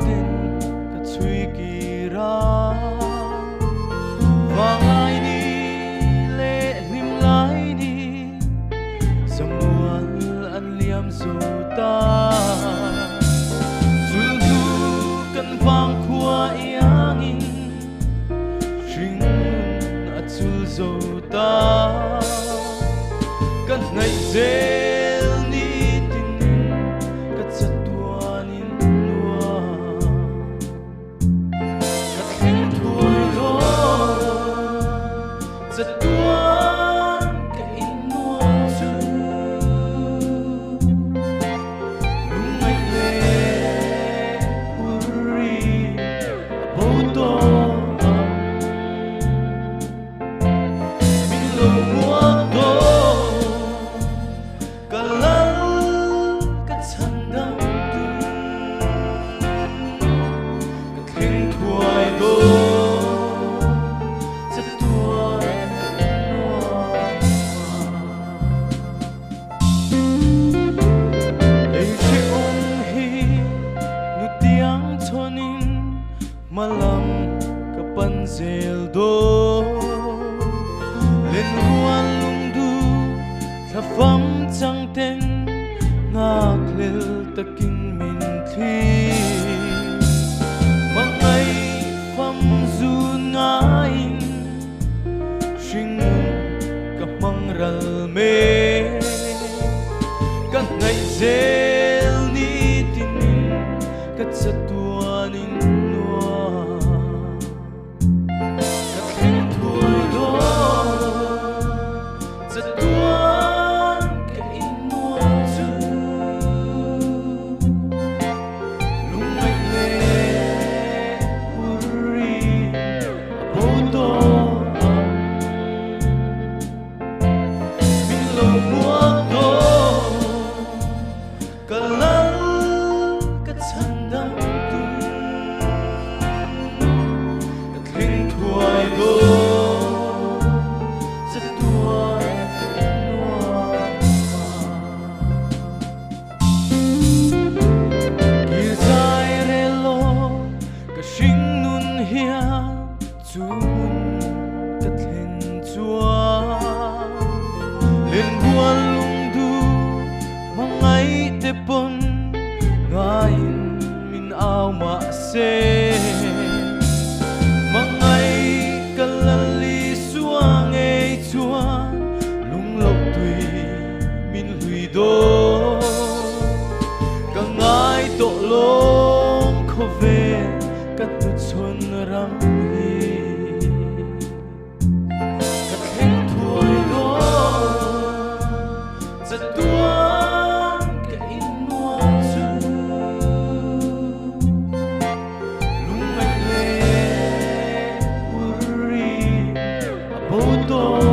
tin ka chui ki ra vangai ni le nim lai ni samual an liam zo ta chul du kan vang khua iangin shing a chul zo ta kan nai zel ni tin ka chatuan in nuwa ka theng thuai lo chatuan ka in nuwa chu lung mai le uri bo to min lo mua to malam kapan zel do len huan lung du tha fam chang ten ngak lel takin min thi mangai fam zu ngain shing ka mangral me ka ngai zel ni tin ka chatuan in lên buồn lung du mangai te pon ngain min au ma se mangai kalali suang e chuan lung lộc tui min hui do ka ngai to long kho ve ka tu chon ram hi todo